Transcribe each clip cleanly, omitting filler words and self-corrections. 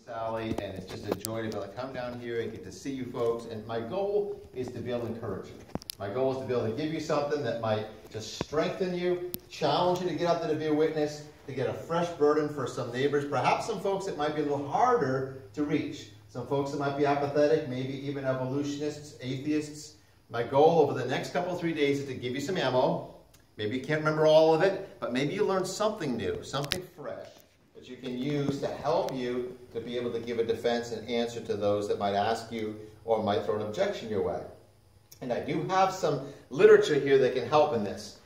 Sally, and it's just a joy to be able to come down here and get to see you folks. And my goal is to be able to encourage you. My goal is to be able to give you something that might just strengthen you, challenge you to get out there to be a witness, to get a fresh burden for some neighbors, perhaps some folks that might be a little harder to reach. Some folks that might be apathetic, maybe even evolutionists, atheists. My goal over the next couple, 3 days is to give you some ammo. Maybe you can't remember all of it, but maybe you learned something new, something fresh that you can use to help you to be able to give a defense and answer to those that might ask you or might throw an objection your way. And I do have some literature here that can help in this.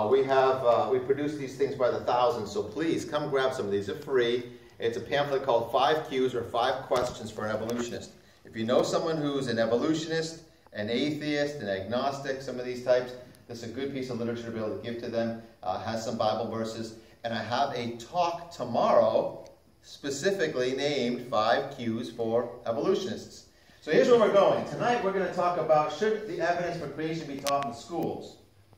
We produce these things by the thousands, so please come grab some of these. They're free. It's a pamphlet called 5 Qs or 5 Questions for an Evolutionist. If you know someone who's an evolutionist, an atheist, an agnostic, some of these types, this is a good piece of literature to be able to give to them. Has some Bible verses. And I have a talk tomorrow specifically named 5 Qs for Evolutionists. So here's where we're going. Tonight we're going to talk about, should the evidence for creation be taught in schools?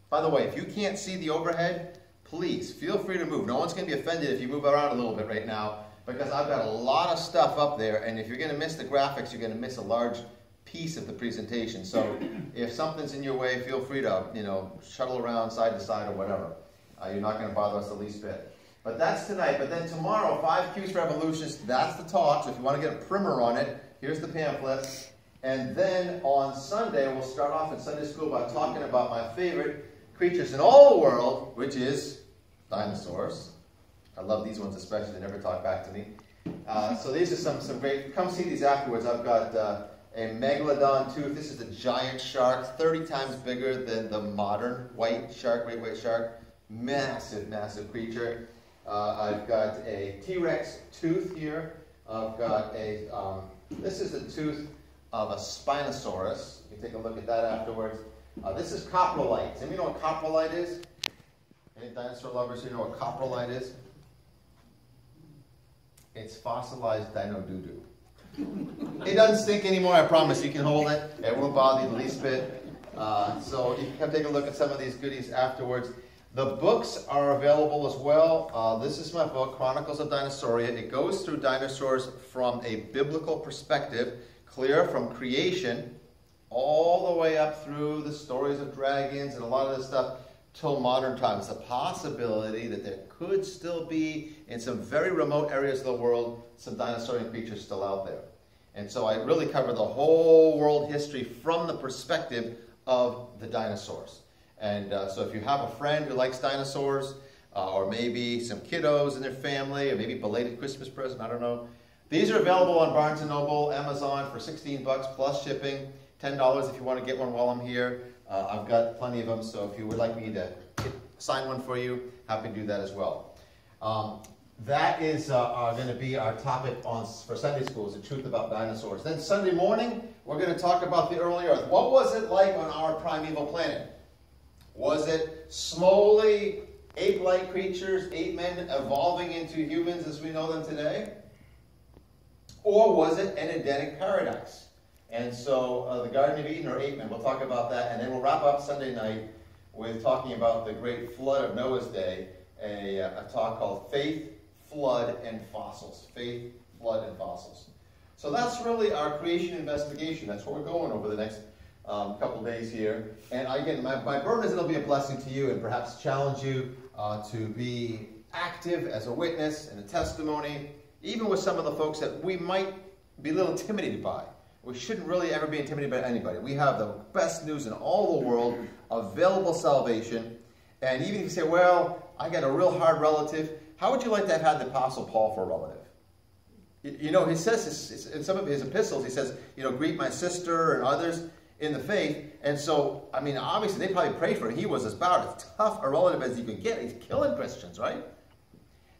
By the way, if you can't see the overhead, please feel free to move. No one's going to be offended if you move around a little bit right now, because I've got a lot of stuff up there, and if you're going to miss the graphics, you're going to miss a large piece of the presentation. So if something's in your way, feel free to, shuttle around side to side or whatever. You're not going to bother us the least bit. But that's tonight. But then tomorrow, 5 Qs for Evolutionists, that's the talk. So if you want to get a primer on it, here's the pamphlet. And then on Sunday, we'll start off in Sunday school by talking about my favorite creatures in all the world, which is dinosaurs. I love these ones especially. They never talk back to me. So these are some great, come see these afterwards. I've got a megalodon tooth. This is a giant shark, 30 times bigger than the modern white shark, great white shark. Massive, massive creature. I've got a T-Rex tooth here. I've got a, this is the tooth of a Spinosaurus. You can take a look at that afterwards. This is coprolite. Does anybody know what coprolite is? Any dinosaur lovers who know what coprolite is? It's fossilized dino doo-doo. It doesn't stink anymore, I promise. You can hold it. It won't bother you the least bit. So you can come take a look at some of these goodies afterwards. The books are available as well. This is my book, Chronicles of Dinosauria. It goes through dinosaurs from a biblical perspective, clear from creation, all the way up through the stories of dragons and a lot of this stuff till modern times. The possibility that there could still be, in some very remote areas of the world, some dinosaurian creatures still out there. And so I really cover the whole world history from the perspective of the dinosaurs. And so if you have a friend who likes dinosaurs, or maybe some kiddos in their family, or maybe belated Christmas present, I don't know. These are available on Barnes & Noble, Amazon for 16 bucks plus shipping, $10 if you want to get one while I'm here. I've got plenty of them, so if you would like me to sign one for you, happy to do that as well. That is going to be our topic for Sunday school, is the truth about dinosaurs. Then Sunday morning, we're going to talk about the early Earth. What was it like on our primeval planet? Was it slowly ape-like creatures, ape men evolving into humans as we know them today? Or was it an Edenic paradise? And so the Garden of Eden or ape men, we'll talk about that. And then we'll wrap up Sunday night with talking about the great flood of Noah's day, a talk called Faith, Flood, and Fossils. Faith, Flood, and Fossils. So that's really our creation investigation. That's where we're going over the next couple days here. And again, my burden is it'll be a blessing to you and perhaps challenge you to be active as a witness and a testimony, even with some of the folks that we might be a little intimidated by. We shouldn't really ever be intimidated by anybody. We have the best news in all the world, available salvation. And even if you say, well, I got a real hard relative, how would you like to have had the Apostle Paul for a relative? You know, he says in some of his epistles, he says, greet my sister and others in the faith. And so, I mean, obviously they probably prayed for him. He was about as tough a relative as you could get. He's killing Christians, right?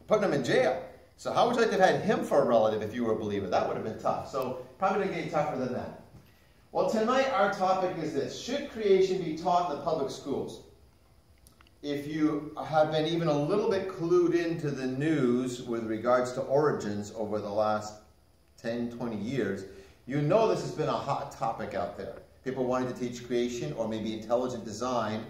Putting them in jail. So how would you like to have had him for a relative if you were a believer? That would have been tough. So probably going to get tougher than that. Well, tonight our topic is this. Should creation be taught in the public schools? If you have been even a little bit clued into the news with regards to origins over the last 10, 20 years, you know this has been a hot topic out there. People wanting to teach creation or maybe intelligent design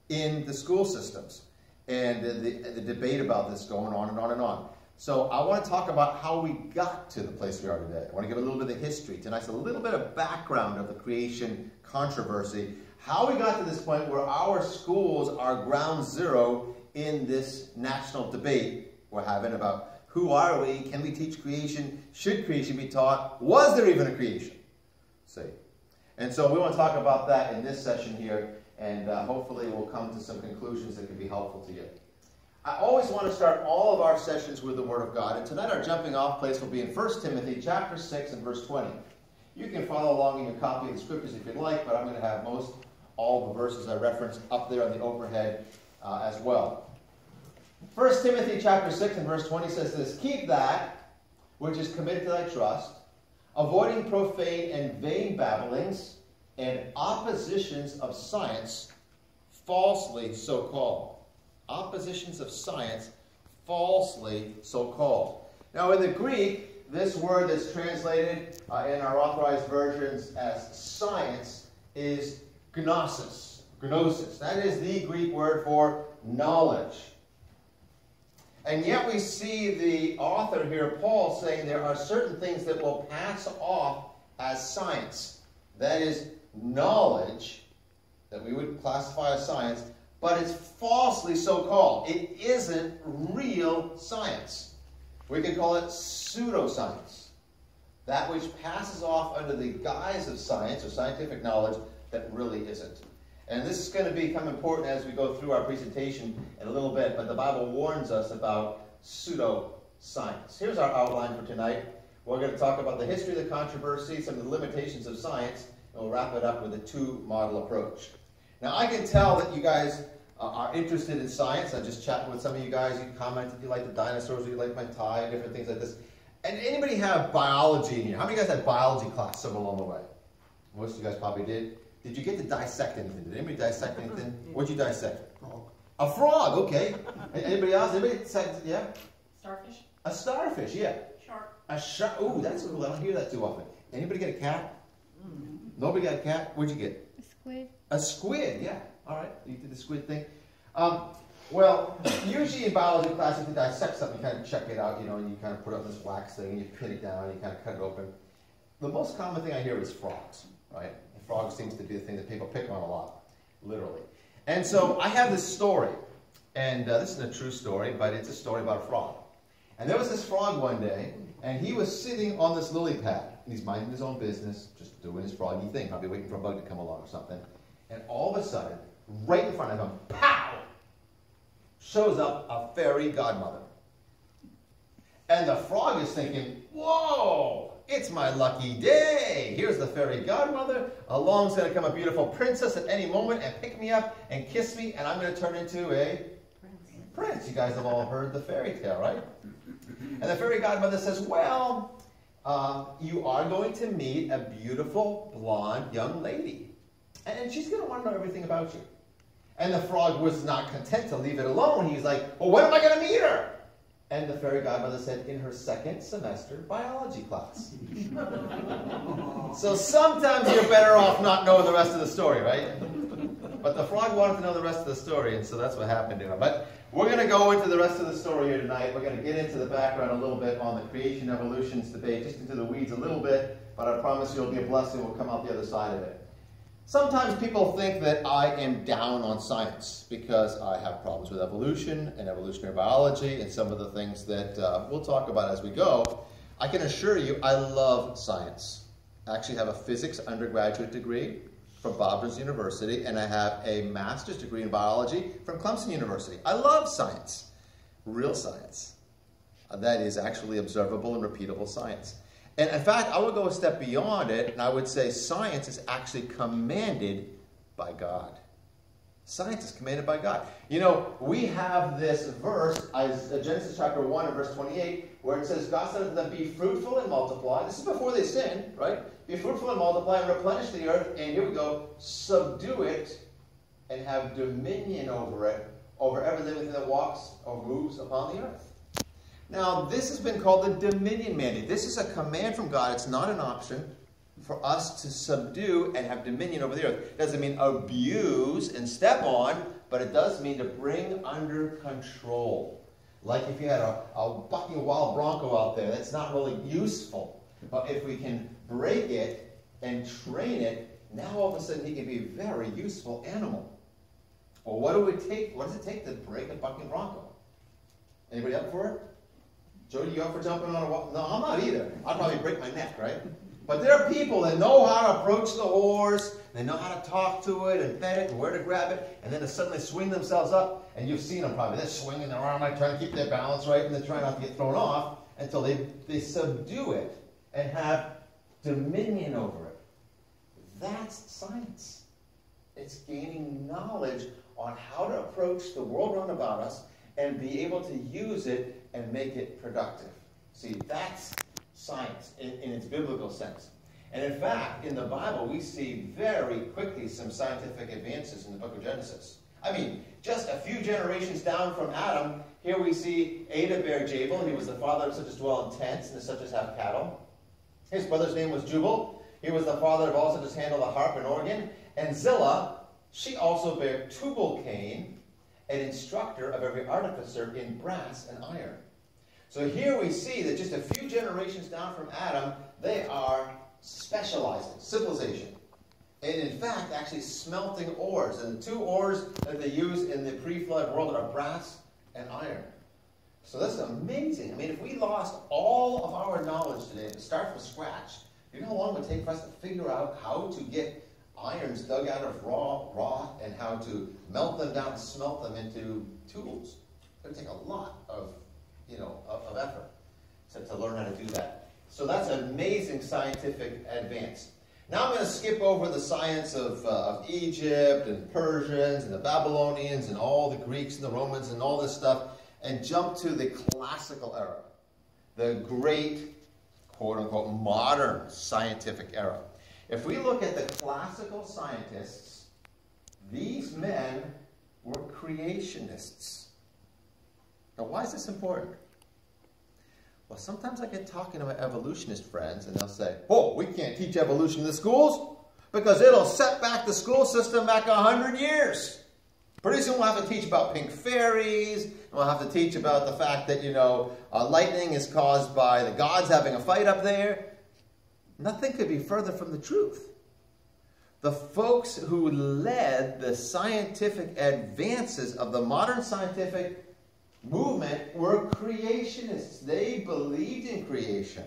in the school systems. And the debate about this going on and on and on. So I want to talk about how we got to the place we are today. I want to give a little bit of history. Tonight's a little bit of background of the creation controversy. How we got to this point where our schools are ground zero in this national debate we're having about who are we, can we teach creation, should creation be taught, was there even a creation? See. And so we want to talk about that in this session here, and hopefully we'll come to some conclusions that can be helpful to you. I always want to start all of our sessions with the Word of God, and tonight our jumping off place will be in 1 Timothy chapter 6 and verse 20. You can follow along in your copy of the scriptures if you'd like, but I'm going to have all the verses I referenced up there on the overhead as well. 1 Timothy chapter 6 and verse 20 says this, "Keep that which is committed to thy trust, avoiding profane and vain babblings and oppositions of science, falsely so called." Oppositions of science, falsely so called. Now in the Greek, this word that's translated in our authorized versions as science is gnosis. Gnosis. That is the Greek word for knowledge. And yet we see the author here, Paul, saying there are certain things that will pass off as science. That is knowledge that we would classify as science, but it's falsely so called. It isn't real science. We could call it pseudoscience. That which passes off under the guise of science or scientific knowledge that really isn't. And this is going to become important as we go through our presentation in a little bit, but the Bible warns us about pseudoscience. Here's our outline for tonight. We're going to talk about the history of the controversy, some of the limitations of science, and we'll wrap it up with a two-model approach. Now, I can tell that you guys are interested in science. I'm just chatting with some of you guys. You commented you like the dinosaurs, or you like my tie, different things like this. And anybody have biology in here? How many of you guys had biology class somewhere along the way? Most of you guys probably did. Did you get to dissect anything? Did anybody dissect anything? What'd you dissect? Frog. A frog, okay. Anybody else? Anybody dissect, yeah? Starfish. A starfish, yeah. Shark. A shark. Ooh, that's cool. I don't hear that too often. Anybody get a cat? Nobody got a cat? What'd you get? A squid. A squid, yeah. All right, you did the squid thing. Well, usually in biology class, if you dissect something, you kind of check it out, you know, and you kind of put it on this wax thing, and you pin it down, and you kind of cut it open. The most common thing I hear is frogs, right? And frogs seems to be the thing that people pick on a lot, literally. And so I have this story, and this isn't a true story, but it's a story about a frog. And there was this frog one day, and he was sitting on this lily pad, and he's minding his own business, just doing his froggy thing, probably waiting for a bug to come along or something. And all of a sudden, right in front of him, pow! Shows up a fairy godmother. And the frog is thinking, whoa, it's my lucky day. Here's the fairy godmother. Along's going to come a beautiful princess at any moment and pick me up and kiss me, and I'm going to turn into a prince. You guys have all heard the fairy tale, right? And the fairy godmother says, well, you are going to meet a beautiful blonde young lady. And she's going to want to know everything about you. And the frog was not content to leave it alone. He's like, well, when am I going to meet her? And the fairy godmother said, in her second semester biology class. So sometimes you're better off not knowing the rest of the story, right? But the frog wanted to know the rest of the story, and so that's what happened to him. But we're going to go into the rest of the story here tonight. We're going to get into the background a little bit on the creation evolutions debate, just into the weeds a little bit, but I promise you it'll be a blessing. We'll come out the other side of it. Sometimes people think that I am down on science because I have problems with evolution and evolutionary biology and some of the things that we'll talk about as we go. I can assure you I love science. I actually have a physics undergraduate degree from Bob's University, and I have a master's degree in biology from Clemson University. I love science, real science. That is actually observable and repeatable science. And in fact, I would go a step beyond it, and I would say science is actually commanded by God. Science is commanded by God. You know, we have this verse, Genesis chapter 1 and verse 28, where it says, God said to them, be fruitful and multiply. This is before they sinned, right? Be fruitful and multiply and replenish the earth, and here we go, subdue it and have dominion over it, over every living thing that walks or moves upon the earth. Now, this has been called the dominion mandate. This is a command from God. It's not an option for us to subdue and have dominion over the earth. It doesn't mean abuse and step on, but it does mean to bring under control. Like if you had a bucking wild bronco out there, that's not really useful. But if we can break it and train it, now all of a sudden he can be a very useful animal. Well, what does it take to break a bucking bronco? Anybody up for it? Jody, you up for jumping on a wall? No, I'm not either. I'd probably break my neck, right? But there are people that know how to approach the horse, they know how to talk to it and pet it and where to grab it, and then they suddenly swing themselves up, and you've seen them probably. They're swinging their arm, like trying to keep their balance right, and they're trying not to get thrown off until they subdue it and have dominion over it. That's science. It's gaining knowledge on how to approach the world round about us and be able to use it and make it productive. See, that's science in its biblical sense. And in fact, in the Bible, we see very quickly some scientific advances in the book of Genesis. I mean, just a few generations down from Adam, here we see Ada bare Jabal. He was the father of such as dwell in tents and such as have cattle. His brother's name was Jubal. He was the father of all such as handle the harp and organ. And Zillah, she also bare Tubal-Cain, an instructor of every artificer in brass and iron. So here we see that just a few generations down from Adam, they are specializing, civilization. And in fact, actually smelting ores. And the two ores that they use in the pre-flood world are brass and iron. So that's amazing. I mean, if we lost all of our knowledge today to start from scratch, you know how long it would take for us to figure out how to get irons dug out of raw and how to melt them down and smelt them into tools? It would take a lot of effort to learn how to do that. So that's an amazing scientific advance. Now I'm going to skip over the science of Egypt and Persians and the Babylonians and all the Greeks and the Romans and all this stuff and jump to the classical era, the great, quote-unquote, modern scientific era. If we look at the classical scientists, these men were creationists. Now, why is this important? Well, sometimes I get talking to my evolutionist friends, and they'll say, oh, we can't teach evolution in the schools because it'll set back the school system back 100 years. Pretty soon we'll have to teach about pink fairies, and we'll have to teach about the fact that, lightning is caused by the gods having a fight up there. Nothing could be further from the truth. The folks who led the scientific advances of the modern scientific movement were creationists. They believed in creation.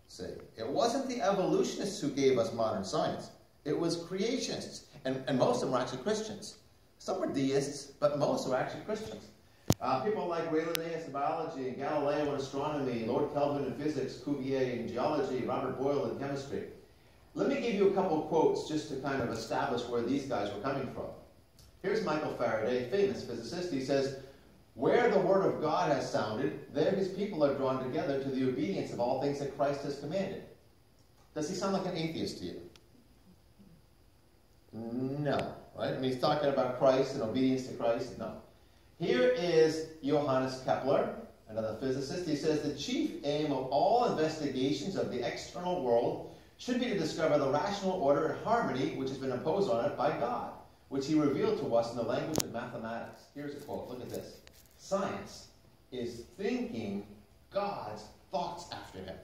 See, it wasn't the evolutionists who gave us modern science. It was creationists. And most of them were actually Christians. Some were deists, but most were actually Christians. People like Ray Linnaeus in biology, and Galileo in astronomy, Lord Kelvin in physics, Cuvier in geology, Robert Boyle in chemistry. Let me give you a couple of quotes just to kind of establish where these guys were coming from. Here's Michael Faraday, famous physicist. He says, where the word of God has sounded, there his people are drawn together to the obedience of all things that Christ has commanded. Does he sound like an atheist to you? No. Right? I mean, he's talking about Christ and obedience to Christ. No. Here is Johannes Kepler, another physicist. He says, the chief aim of all investigations of the external world should be to discover the rational order and harmony which has been imposed on it by God, which he revealed to us in the language of mathematics. Here's a quote. Look at this. Science is thinking God's thoughts after him.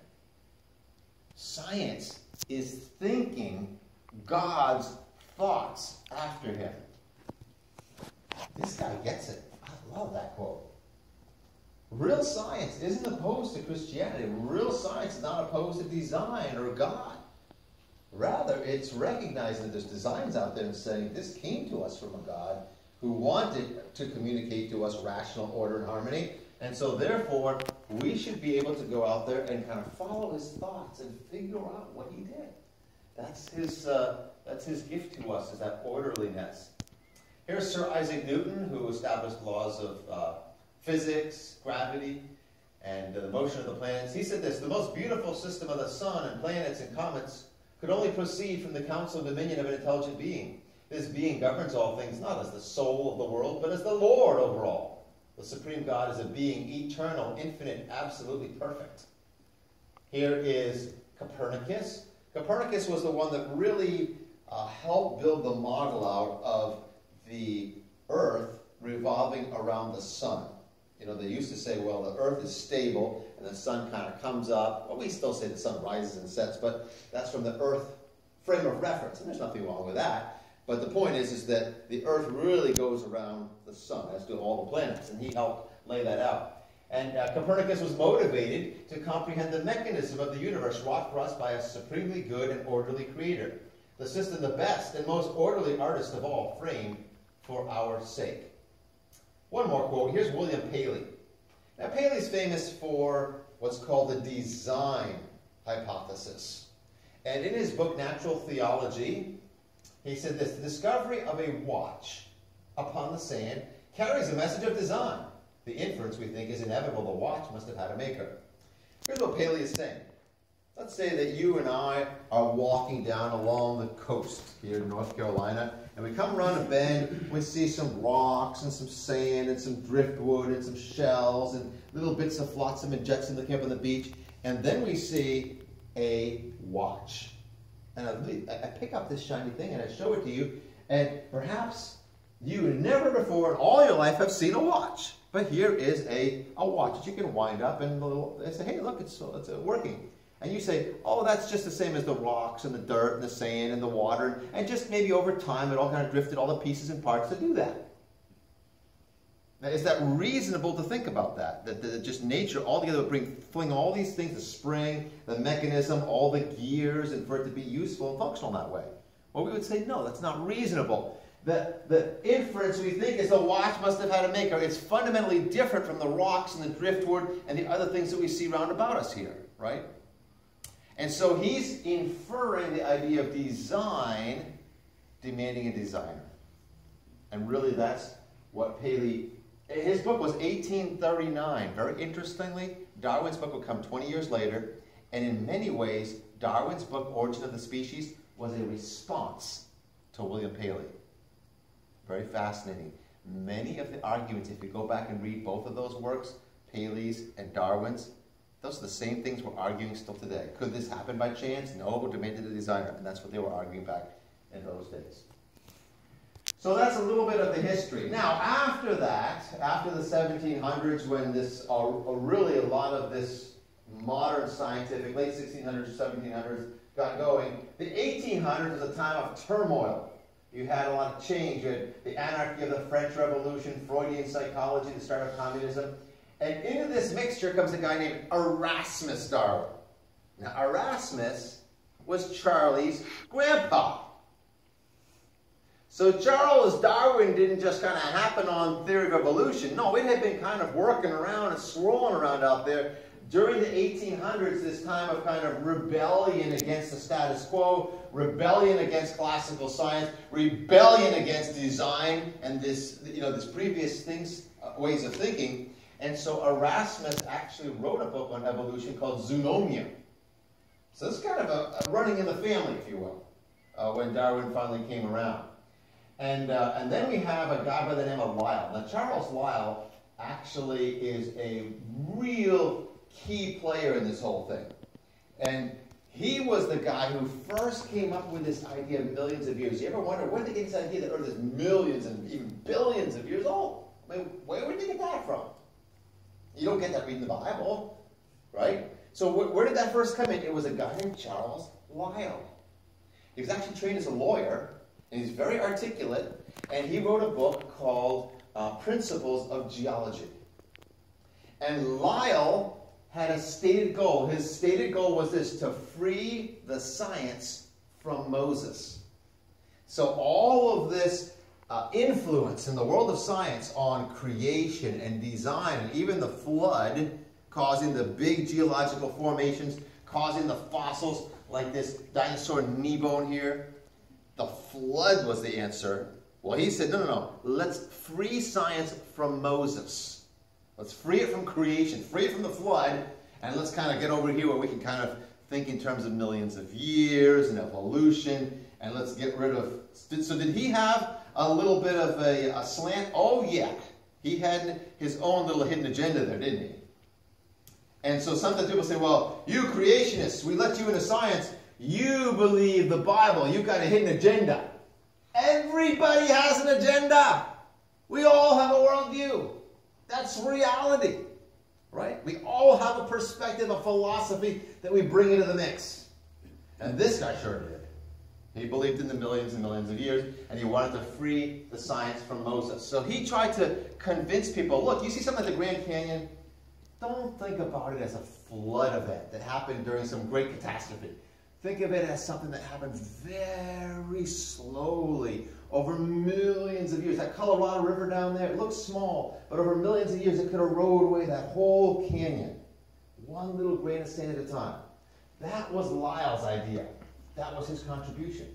Science is thinking God's thoughts after him. This guy gets it. I love that quote. Real science isn't opposed to Christianity. Real science is not opposed to design or God. Rather, it's recognizing that there's designs out there and saying this came to us from a God who wanted to communicate to us rational order and harmony. And so therefore, we should be able to go out there and kind of follow his thoughts and figure out what he did. That's his gift to us, is that orderliness. Here's Sir Isaac Newton, who established laws of physics, gravity, and the motion of the planets. He said this, the most beautiful system of the sun and planets and comets could only proceed from the counsel and dominion of an intelligent being. This being governs all things not as the soul of the world, but as the Lord over all. The supreme God is a being eternal, infinite, absolutely perfect. Here is Copernicus. Copernicus was the one that really helped build the model out of the Earth revolving around the sun. You know, they used to say, well, the earth is stable and the sun kind of comes up. Well, we still say the sun rises and sets, but that's from the earth frame of reference, and there's nothing wrong with that. But the point is that the earth really goes around the sun, as do all the planets, and he helped lay that out. And Copernicus was motivated to comprehend the mechanism of the universe wrought for us by a supremely good and orderly creator. The system the best and most orderly artist of all, framed for our sake. One more quote. Here's William Paley. Now, Paley's famous for what's called the design hypothesis. And in his book, Natural Theology, he said this: the discovery of a watch upon the sand carries a message of design. The inference, we think, is inevitable. The watch must have had a maker. Here's what Paley is saying. Let's say that you and I are walking down along the coast here in North Carolina, and we come around a bend, we see some rocks and some sand and some driftwood and some shells and little bits of flotsam and jetsam that came up on the beach, and then we see a watch. And I pick up this shiny thing and I show it to you, and perhaps you never before in all your life have seen a watch. But here is a watch that you can wind up and they say, hey, look, it's working. And you say, oh, that's just the same as the rocks and the dirt and the sand and the water. And just maybe over time it all kind of drifted, all the pieces and parts to do that. Now, is that reasonable to think about that? That just nature altogether would fling all these things, the spring, the mechanism, all the gears, and for it to be useful and functional that way? Well, we would say, no, that's not reasonable. The inference we think is the watch must have had a maker. It's fundamentally different from the rocks and the driftwood and the other things that we see round about us here, right? And so he's inferring the idea of design demanding a designer. And really that's what Paley, his book was 1839. Very interestingly, Darwin's book would come 20 years later, and in many ways, Darwin's book, Origin of the Species, was a response to William Paley. Very fascinating. Many of the arguments, if you go back and read both of those works, Paley's and Darwin's, those are the same things we're arguing still today. Could this happen by chance? No, it demanded a designer, and that's what they were arguing back in those days. So that's a little bit of the history. Now, after that, after the 1700s, when this, really a lot of this modern scientific, late 1600s, 1700s, got going, the 1800s was a time of turmoil. You had a lot of change. You had the anarchy of the French Revolution, Freudian psychology, the start of communism. And into this mixture comes a guy named Erasmus Darwin. Now, Erasmus was Charlie's grandpa. So Charles Darwin didn't just kind of happen on theory of evolution. No, it had been kind of working around and swirling around out there during the 1800s, this time of kind of rebellion against the status quo, rebellion against classical science, rebellion against design and this, this previous ways of thinking. And so Erasmus actually wrote a book on evolution called Zoonomia. So this is kind of a running in the family, if you will, when Darwin finally came around. And then we have a guy by the name of Lyell. Now, Charles Lyell actually is a real key player in this whole thing. And he was the guy who first came up with this idea of millions of years. You ever wonder, where did they get this idea that Earth is millions and even billions of years old? I mean, where did they get that from? You don't get that reading the Bible, right? So where did that first come in? It was a guy named Charles Lyell. He was actually trained as a lawyer, and he's very articulate, and he wrote a book called Principles of Geology. And Lyell had a stated goal. His stated goal was this: to free the science from Moses. So all of this influence in the world of science on creation and design, and even the flood, causing the big geological formations, causing the fossils like this dinosaur knee bone here. The flood was the answer. Well, he said, no, let's free science from Moses. Let's free it from creation, free it from the flood, and let's kind of get over here where we can kind of think in terms of millions of years and evolution, and let's get rid of... So did he have a little bit of a slant? Oh, yeah. He had his own little hidden agenda there, didn't he? And so sometimes people say, well, you creationists, we let you into science. You believe the Bible. You've got a hidden agenda. Everybody has an agenda. We all have a worldview. That's reality, right? We all have a perspective, a philosophy that we bring into the mix. And this guy sure did. He believed in the millions and millions of years, and he wanted to free the science from Moses. So he tried to convince people, look, you see something like the Grand Canyon? Don't think about it as a flood event that happened during some great catastrophe. Think of it as something that happened very slowly over millions of years. That Colorado River down there, it looks small, but over millions of years it could erode away that whole canyon. One little grain of sand at a time. That was Lyell's idea. That was his contribution.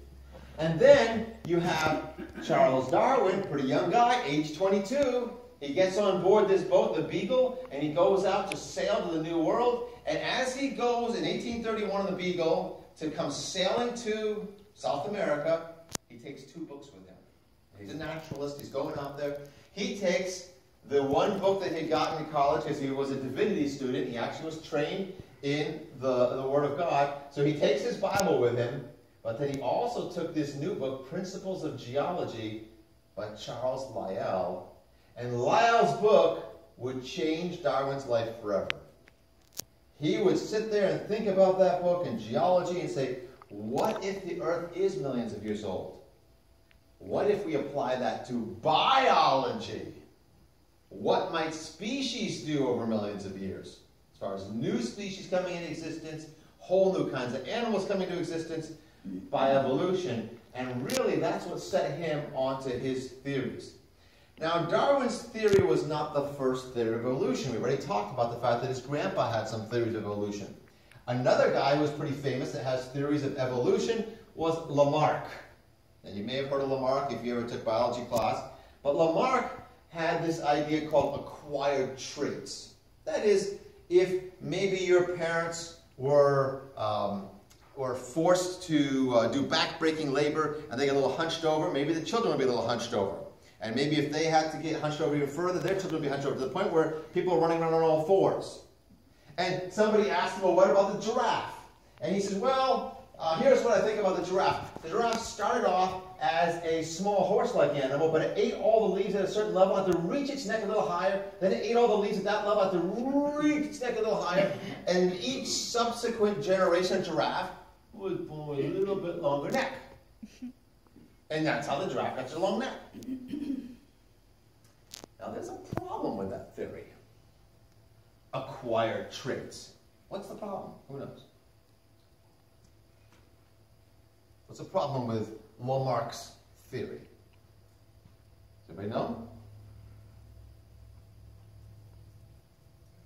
And then you have Charles Darwin, pretty young guy, age 22. He gets on board this boat, the Beagle, and he goes out to sail to the New World. And as he goes in 1831 on the Beagle to come sailing to South America, he takes 2 books with him. He's a naturalist. He's going out there. He takes the one book that he'd gotten in college because he was a divinity student. He actually was trained in the Word of God. So he takes his Bible with him, but then he also took this new book, Principles of Geology, by Charles Lyell. And Lyell's book would change Darwin's life forever. He would sit there and think about that book in geology and say, what if the Earth is millions of years old? What if we apply that to biology? What might species do over millions of years? As far as new species coming into existence, whole new kinds of animals coming into existence by evolution. And really, that's what set him onto his theories. Now, Darwin's theory was not the first theory of evolution. We already talked about the fact that his grandpa had some theories of evolution. Another guy who was pretty famous that has theories of evolution was Lamarck. Now, you may have heard of Lamarck if you ever took biology class. But Lamarck had this idea called acquired traits. That is, if maybe your parents were forced to do back-breaking labor and they get a little hunched over, maybe the children would be a little hunched over. And maybe if they had to get hunched over even further, their children would be hunched over to the point where people are running around on all fours. And somebody asked him, well, what about the giraffe? And he says, well, here's what I think about the giraffe. The giraffe started off as a small horse-like animal, but it ate all the leaves at a certain level, had to reach its neck a little higher, then it ate all the leaves at that level, had to reach its neck a little higher, and each subsequent generation of giraffe would form a little bit longer neck. And that's how the giraffe got a long neck. Now, there's a problem with that theory. Acquired traits. What's the problem? Who knows? What's the problem with Lamarck's theory? Does anybody know?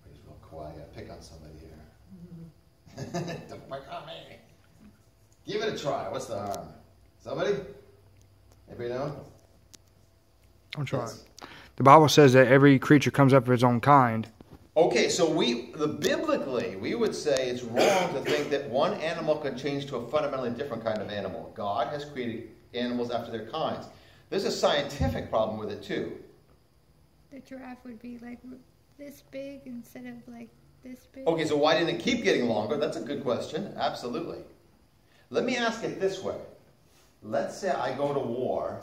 Everybody's real quiet. Pick on somebody here. Don't pick on me. Give it a try. What's the harm? Somebody? Anybody know? I'm trying. The Bible says that every creature comes up of its own kind. Okay, so biblically, we would say it's wrong to think that one animal can change to a fundamentally different kind of animal. God has created animals after their kinds. There's a scientific problem with it, too. The giraffe would be like this big instead of like this big. Okay, so why didn't it keep getting longer? That's a good question. Absolutely. Let me ask it this way. Let's say I go to war,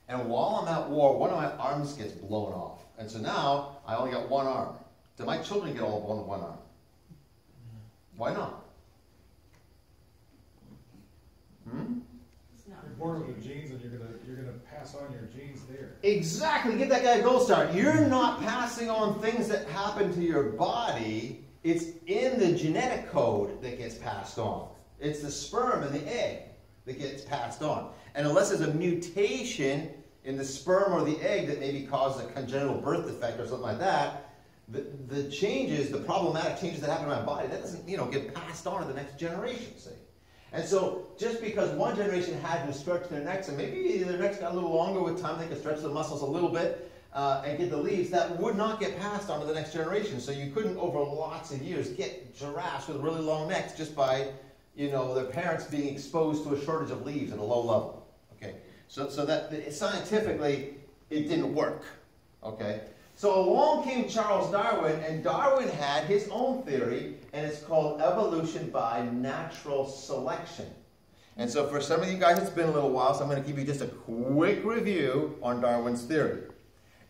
and while I'm at war, one of my arms gets blown off. And so now I only got one arm. Do my children get all one arm? Why not? You're born with the genes, and you're gonna pass on your genes there. Exactly. Give that guy a gold star. You're not passing on things that happen to your body. It's in the genetic code that gets passed on. It's the sperm and the egg that gets passed on. And unless there's a mutation in the sperm or the egg that maybe causes a congenital birth defect or something like that, the changes, the problematic changes that happen in my body, that doesn't, get passed on to the next generation, see? And so just because one generation had to stretch their necks, and maybe their necks got a little longer with time, they could stretch the muscles a little bit and get the leaves, that would not get passed on to the next generation. So you couldn't, over lots of years, get giraffes with really long necks just by, their parents being exposed to a shortage of leaves at a low level. Okay, so that scientifically, it didn't work. Okay. So along came Charles Darwin, and Darwin had his own theory, and it's called evolution by natural selection. And so for some of you guys, it's been a little while, so I'm going to give you just a quick review on Darwin's theory.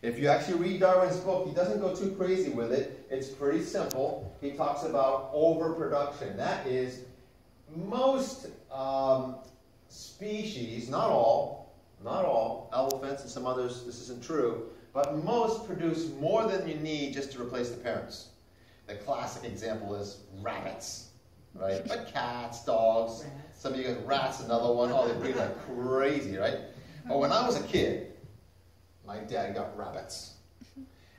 If you actually read Darwin's book, he doesn't go too crazy with it. It's pretty simple. He talks about overproduction. That is, most species, not all, elephants and some others, this isn't true, but most produce more than you need just to replace the parents. The classic example is rabbits, right? But cats, dogs, some of you got rats, another one. Oh, they breed like crazy, right? But when I was a kid, my dad got rabbits.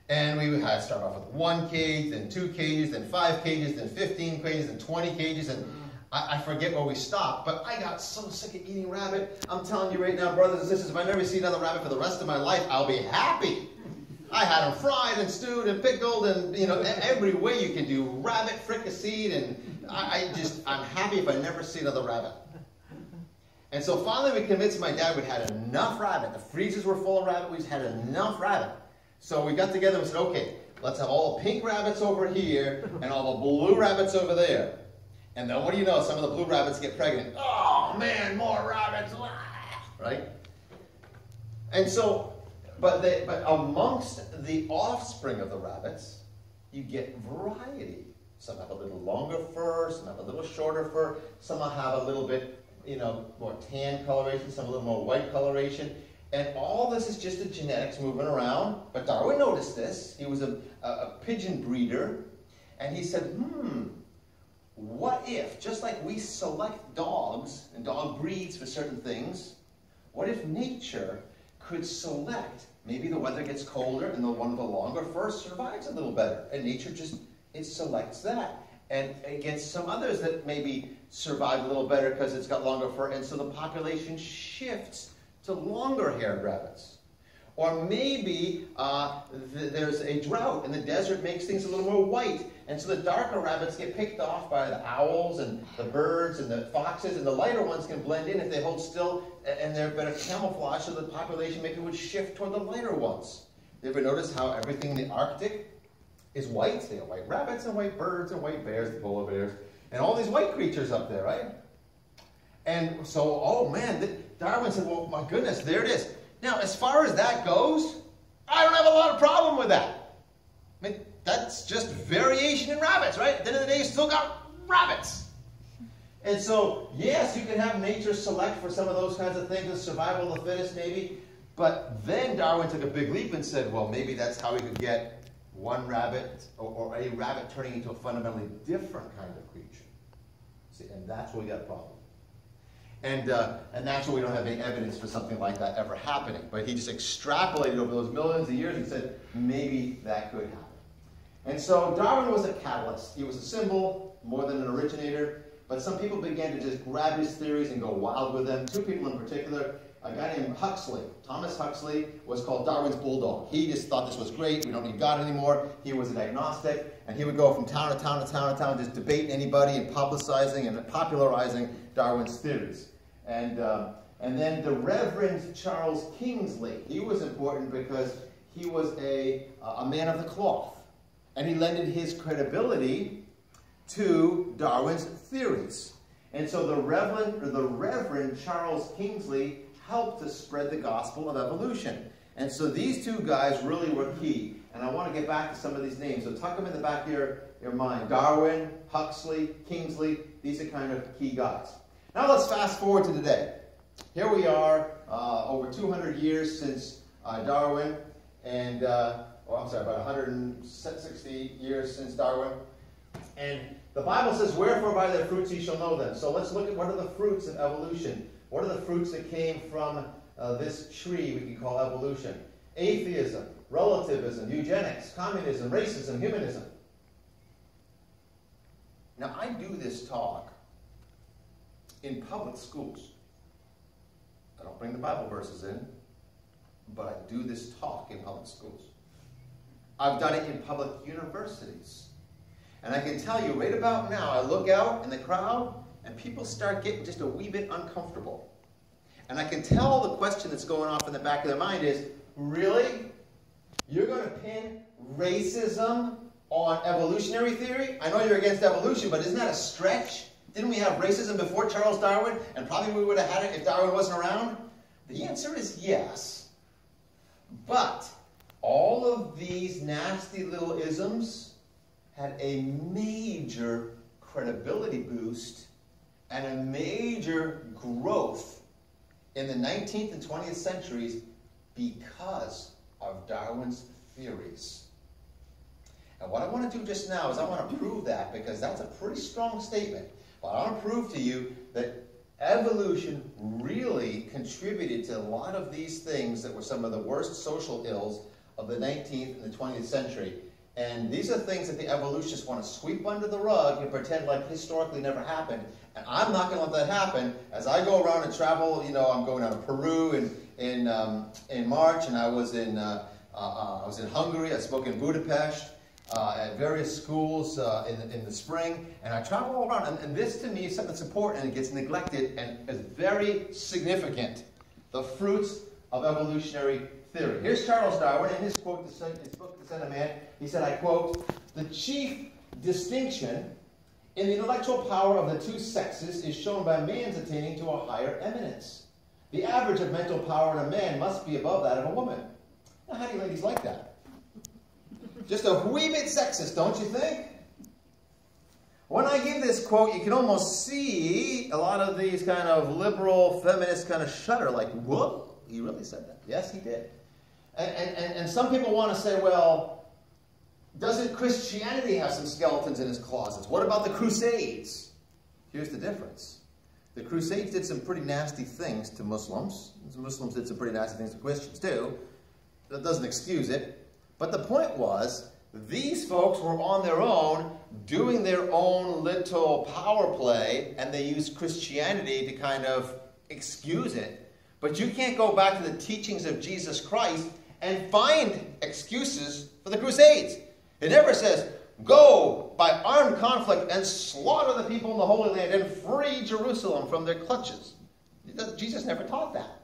And we had to start off with 1 cage, then 2 cages, then 5 cages, then 15 cages, then 20 cages, and I forget where we stopped, but I got so sick of eating rabbit. I'm telling you right now, brothers and sisters, if I never see another rabbit for the rest of my life, I'll be happy. I had them fried and stewed and pickled and, you know, every way you can do rabbit fricasseed, and I'm happy if I never see another rabbit. And so finally we convinced my dad we'd had enough rabbit. The freezers were full of rabbit. We just had enough rabbit. So we got together and said, okay, let's have all the pink rabbits over here and all the blue rabbits over there. And then what do you know? Some of the blue rabbits get pregnant. Oh man, more rabbits, right? And so, but amongst the offspring of the rabbits, you get variety. Some have a little longer fur, some have a little shorter fur, some will have a little bit, you know, more tan coloration, some a little more white coloration. And all this is just the genetics moving around. But Darwin noticed this. He was a pigeon breeder. And he said, what if, just like we select dogs and dog breeds for certain things, what if nature could select, maybe the weather gets colder and the one with the longer fur survives a little better. And nature just, it selects that. And against some others that maybe survive a little better because it's got longer fur. And so the population shifts to longer-haired rabbits. Or maybe there's a drought and the desert makes things a little more white. And so the darker rabbits get picked off by the owls and the birds and the foxes, and the lighter ones can blend in if they hold still and they're better camouflage, so the population maybe would shift toward the lighter ones. You ever notice how everything in the Arctic is white? They have white rabbits and white birds and white bears, the polar bears, and all these white creatures up there, right? And so, oh man, Darwin said, well, my goodness, there it is. Now, as far as that goes, I don't have a lot of problem with that. I mean, that's just variation in rabbits, right? At the end of the day, you still got rabbits. And so, yes, you can have nature select for some of those kinds of things, the survival of the fittest maybe. But then Darwin took a big leap and said, well, maybe that's how we could get one rabbit or a rabbit turning into a fundamentally different kind of creature. See, and that's where we got a problem. And that's why we don't have any evidence for something like that ever happening. But he just extrapolated over those millions of years and said, maybe that could happen. And so Darwin was a catalyst. He was a symbol more than an originator. But some people began to just grab his theories and go wild with them. 2 people in particular. A guy named Huxley. Thomas Huxley was called Darwin's bulldog. He just thought this was great. We don't need God anymore. He was an agnostic. And he would go from town to town to town to town, just debating anybody and publicizing and popularizing Darwin's theories. And then the Reverend Charles Kingsley. He was important because he was a man of the cloth. And he lended his credibility to Darwin's theories. And so the Reverend Charles Kingsley helped to spread the gospel of evolution. And so these 2 guys really were key. And I want to get back to some of these names. So tuck them in the back of your mind. Darwin, Huxley, Kingsley, these are kind of key guys. Now let's fast forward to today. Here we are, over 200 years since Darwin, and, about 160 years since Darwin. And the Bible says, wherefore by their fruits ye shall know them. So let's look at what are the fruits of evolution. What are the fruits that came from this tree we can call evolution? Atheism, relativism, eugenics, communism, racism, humanism. Now I do this talk in public schools. I don't bring the Bible verses in, but I do this talk in public schools. I've done it in public universities. And I can tell you right about now, I look out in the crowd and people start getting just a wee bit uncomfortable. And I can tell the question that's going off in the back of their mind is, really? You're going to pin racism on evolutionary theory? I know you're against evolution, but isn't that a stretch? Didn't we have racism before Charles Darwin? And probably we would have had it if Darwin wasn't around? The answer is yes. But all of these nasty little isms had a major credibility boost and a major growth in the 19th and 20th centuries because of Darwin's theories. And what I want to do just now is I want to prove that, because that's a pretty strong statement. But I want to prove to you that evolution really contributed to a lot of these things that were some of the worst social ills of the 19th and the 20th century. And these are things that the evolutionists want to sweep under the rug and pretend like historically never happened. And I'm not going to let that happen. As I go around and travel, you know, I'm going out to Peru in March, and I was in Hungary. I spoke in Budapest at various schools in the spring, and I travel all around. And this to me is something that's important, and it gets neglected, and is very significant. The fruits of evolutionary theory. Here's Charles Darwin in his quote, his book, Descent of Man. He said, I quote, "The chief distinction in the intellectual power of the two sexes is shown by man's attaining to a higher eminence. The average of mental power in a man must be above that of a woman." Now, how do you ladies like that? Just a wee bit sexist, don't you think? When I give this quote, you can almost see a lot of these kind of liberal feminists kind of shudder, like, whoa, he really said that. Yes, he did. And some people want to say, well, doesn't Christianity have some skeletons in his closets? What about the Crusades? Here's the difference. The Crusades did some pretty nasty things to Muslims. Muslims did some pretty nasty things to Christians too. That doesn't excuse it. But the point was, these folks were on their own, doing their own little power play, and they used Christianity to kind of excuse it. But you can't go back to the teachings of Jesus Christ and find excuses for the Crusades. It never says, go by armed conflict and slaughter the people in the Holy Land and free Jerusalem from their clutches. Jesus never taught that.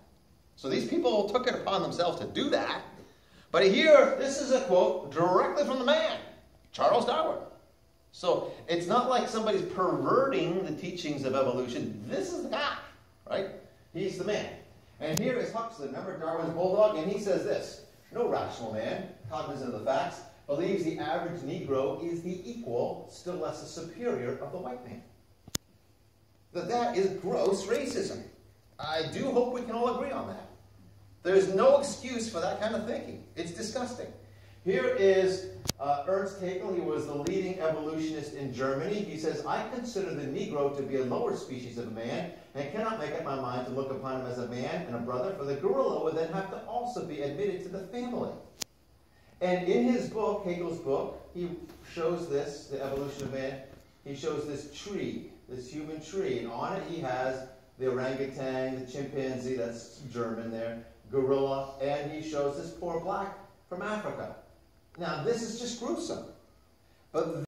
So these people took it upon themselves to do that. But here, this is a quote directly from the man, Charles Darwin. So it's not like somebody's perverting the teachings of evolution. This is the guy, right? He's the man. And here is Huxley, remember Darwin's bulldog? And he says this: no rational man, cognizant of the facts, believes the average Negro is the equal, still less the superior, of the white man. That is gross racism. I do hope we can all agree on that. There's no excuse for that kind of thinking. It's disgusting. Here is Ernst Haeckel. He was the leading evolutionist in Germany. He says, I consider the Negro to be a lower species of man, and cannot make up my mind to look upon him as a man and a brother, for the gorilla would then have to also be admitted to the family. And in his book, Haeckel's book, he shows this, the evolution of man. He shows this tree, this human tree, and on it he has the orangutan, the chimpanzee, that's German there, gorilla, and he shows this poor black from Africa. Now, this is just gruesome. But